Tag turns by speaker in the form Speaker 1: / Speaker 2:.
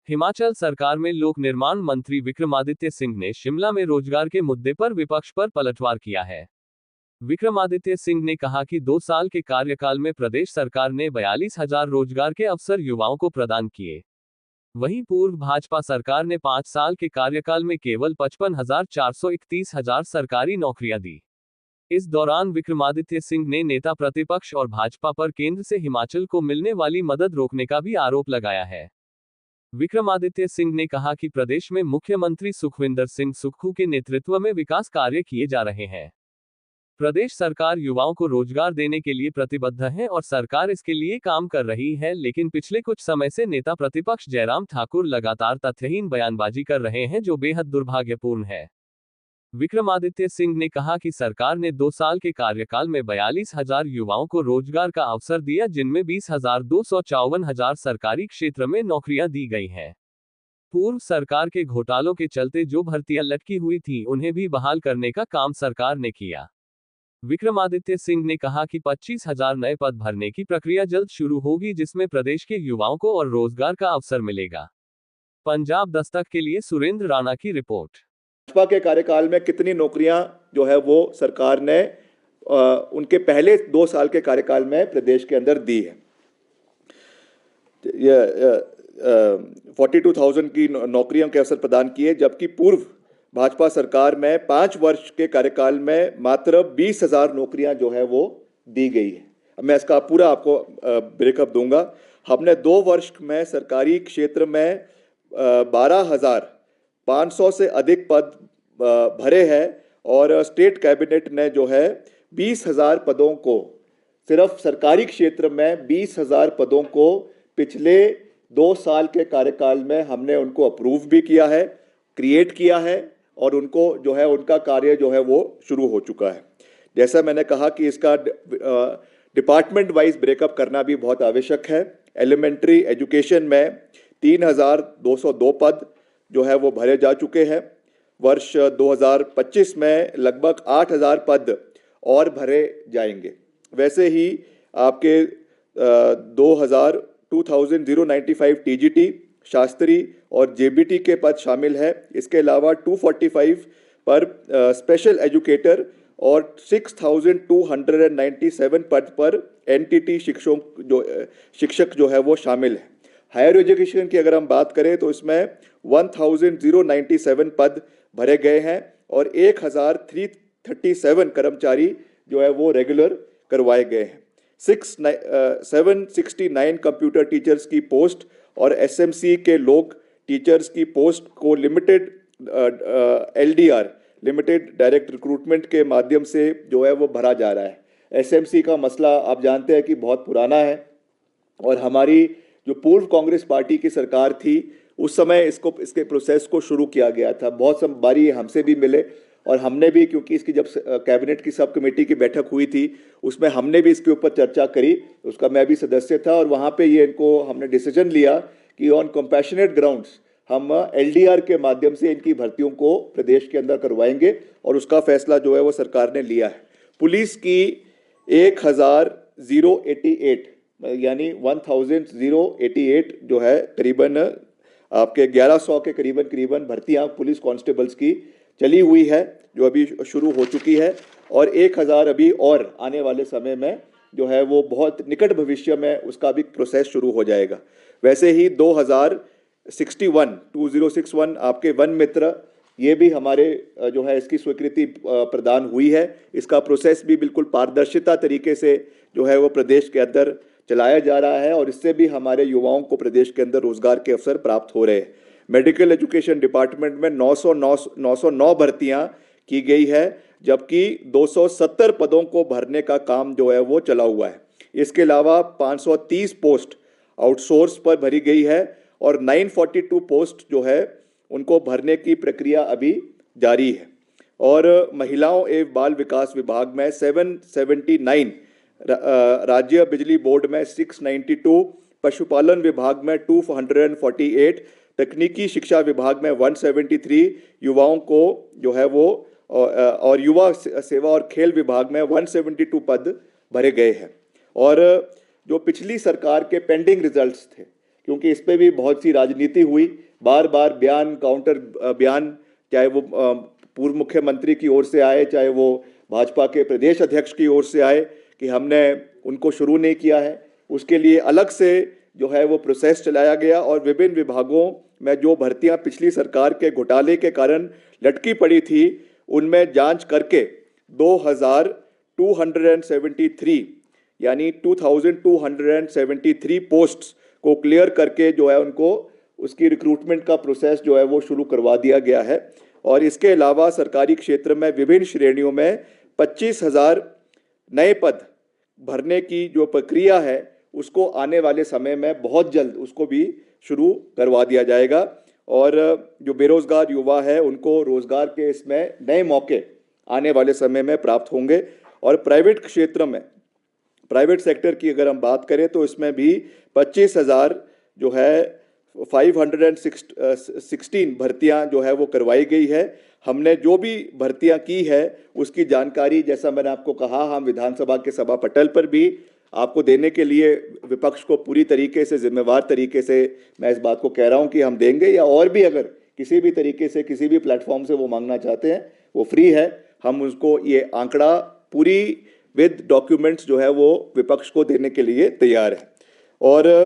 Speaker 1: हिमाचल सरकार में लोक निर्माण मंत्री विक्रमादित्य सिंह ने शिमला में रोजगार के मुद्दे पर विपक्ष पर पलटवार किया है। विक्रमादित्य सिंह ने कहा कि 2 साल के कार्यकाल में प्रदेश सरकार ने 42,000 रोजगार के अवसर युवाओं को प्रदान किए। वहीं पूर्व भाजपा सरकार ने 5 साल के कार्यकाल में केवल 55,431 सरकारी नौकरियां दी। इस दौरान विक्रमादित्य सिंह ने नेता प्रतिपक्ष और भाजपा पर केंद्र से हिमाचल को मिलने वाली मदद रोकने का भी आरोप लगाया है। विक्रमादित्य सिंह ने कहा कि प्रदेश में मुख्यमंत्री सुखविंदर सिंह सुक्खू के नेतृत्व में विकास कार्य किए जा रहे हैं। प्रदेश सरकार युवाओं को रोजगार देने के लिए प्रतिबद्ध है और सरकार इसके लिए काम कर रही है, लेकिन पिछले कुछ समय से नेता प्रतिपक्ष जयराम ठाकुर लगातार तथ्यहीन बयानबाजी कर रहे हैं, जो बेहद दुर्भाग्यपूर्ण है। विक्रमादित्य सिंह ने कहा कि सरकार ने 2 साल के कार्यकाल में 42,000 युवाओं को रोजगार का अवसर दिया, जिनमें 20,254 सरकारी क्षेत्र में नौकरियां दी गई हैं। पूर्व सरकार के घोटालों के चलते जो भर्तियां लटकी हुई थी, उन्हें भी बहाल करने का काम सरकार ने किया। विक्रमादित्य सिंह ने कहा कि 25,000 नए पद भरने की प्रक्रिया जल्द शुरू होगी, जिसमें प्रदेश के युवाओं को और रोजगार का अवसर मिलेगा। पंजाब दस्तक के लिए सुरेंद्र राणा की रिपोर्ट।
Speaker 2: भाजपा के कार्यकाल में कितनी नौकरियां जो है वो सरकार ने उनके पहले 2 साल के कार्यकाल में प्रदेश के अंदर दी है। 42,000 की नौकरियों के अवसर प्रदान किए, जबकि पूर्व भाजपा सरकार में 5 वर्ष के कार्यकाल में मात्र 20,000 नौकरियां जो है वो दी गई है। मैं इसका पूरा आपको ब्रेकअप दूंगा। हमने 2 वर्ष में सरकारी क्षेत्र में 12,500 से अधिक पद भरे हैं और स्टेट कैबिनेट ने जो है 20,000 पदों को, सिर्फ सरकारी क्षेत्र में 20,000 पदों को पिछले 2 साल के कार्यकाल में हमने उनको अप्रूव भी किया है, क्रिएट किया है और उनको जो है उनका कार्य जो है वो शुरू हो चुका है। जैसा मैंने कहा कि इसका डिपार्टमेंट वाइज ब्रेकअप करना भी बहुत आवश्यक है। एलिमेंट्री एजुकेशन में 3,202 पद जो है वो भरे जा चुके हैं। वर्ष 2025 में लगभग 8,000 पद और भरे जाएंगे। वैसे ही आपके 2,095 टीजीटी, शास्त्री और जेबीटी के पद शामिल है। इसके अलावा 245 पर स्पेशल एजुकेटर और 6,297 पद पर एनटीटी शिक्षक जो है वो शामिल है। हायर एजुकेशन की अगर हम बात करें तो इसमें 1,097 पद भरे गए हैं और 1,337 कर्मचारी जो है वो रेगुलर करवाए गए हैं। 769 कंप्यूटर टीचर्स की पोस्ट और एसएमसी के लोग टीचर्स की पोस्ट को limited LDR, limited direct recruitment के माध्यम से जो है वो भरा जा रहा है। एसएमसी का मसला आप जानते हैं कि बहुत पुराना है और हमारी जो पूर्व कांग्रेस पार्टी की सरकार थी उस समय इसके प्रोसेस को शुरू किया गया था। बहुत सब बारी हमसे भी मिले और हमने भी, क्योंकि इसकी जब कैबिनेट की सब कमेटी की बैठक हुई थी उसमें हमने भी इसके ऊपर चर्चा करी, उसका मैं भी सदस्य था और वहाँ पे ये इनको हमने डिसीजन लिया कि ऑन कंपैशनेट ग्राउंड्स हम एलडीआर के माध्यम से इनकी भर्तियों को प्रदेश के अंदर करवाएंगे और उसका फैसला जो है वो सरकार ने लिया है। पुलिस की 1,088 यानी 1,088 जो है करीबन आपके 1,100 के करीबन भर्तियाँ पुलिस कांस्टेबल्स की चली हुई है, जो अभी शुरू हो चुकी है और 1,000 अभी और आने वाले समय में जो है वो बहुत निकट भविष्य में उसका भी प्रोसेस शुरू हो जाएगा। वैसे ही 2061 आपके वन मित्र, ये भी हमारे जो है इसकी स्वीकृति प्रदान हुई है। इसका प्रोसेस भी बिल्कुल पारदर्शिता तरीके से जो है वो प्रदेश के अंदर चलाया जा रहा है और इससे भी हमारे युवाओं को प्रदेश के अंदर रोजगार के अवसर प्राप्त हो रहे हैं। मेडिकल एजुकेशन डिपार्टमेंट में 909 भर्तियां की गई है, जबकि 270 पदों को भरने का काम जो है वो चला हुआ है। इसके अलावा 530 पोस्ट आउटसोर्स पर भरी गई है और 942 पोस्ट जो है उनको भरने की प्रक्रिया अभी जारी है। और महिलाओं एवं बाल विकास विभाग में 779, राज्य बिजली बोर्ड में 692, पशुपालन विभाग में 248, तकनीकी शिक्षा विभाग में 173, युवाओं को जो है वो और युवा सेवा और खेल विभाग में 172 पद भरे गए हैं। और जो पिछली सरकार के पेंडिंग रिजल्ट्स थे, क्योंकि इस पे भी बहुत सी राजनीति हुई, बार बार बयान काउंटर बयान, चाहे वो पूर्व मुख्यमंत्री की ओर से आए, चाहे वो भाजपा के प्रदेश अध्यक्ष की ओर से आए कि हमने उनको शुरू नहीं किया है। उसके लिए अलग से जो है वो प्रोसेस चलाया गया और विभिन्न विभागों में जो भर्तियां पिछली सरकार के घोटाले के कारण लटकी पड़ी थी, उनमें जांच करके 2273 यानी 2273 पोस्ट्स को क्लियर करके जो है उनको उसकी रिक्रूटमेंट का प्रोसेस जो है वो शुरू करवा दिया गया है। और इसके अलावा सरकारी क्षेत्र में विभिन्न श्रेणियों में 25,000 नए पद भरने की जो प्रक्रिया है उसको आने वाले समय में बहुत जल्द उसको भी शुरू करवा दिया जाएगा। और जो बेरोजगार युवा है उनको रोजगार के इसमें नए मौके आने वाले समय में प्राप्त होंगे। और प्राइवेट क्षेत्र में, प्राइवेट सेक्टर की अगर हम बात करें तो इसमें भी 25,000 जो है 516 भर्तियां जो है वो करवाई गई है। हमने जो भी भर्तियां की है उसकी जानकारी, जैसा मैंने आपको कहा, हम विधानसभा के सभा पटल पर भी आपको देने के लिए विपक्ष को पूरी तरीके से, जिम्मेवार तरीके से मैं इस बात को कह रहा हूं कि हम देंगे, या और भी अगर किसी भी तरीके से किसी भी प्लेटफॉर्म से वो मांगना चाहते हैं वो फ्री है। हम उसको ये आंकड़ा पूरी विद डॉक्यूमेंट्स जो है वो विपक्ष को देने के लिए तैयार है। और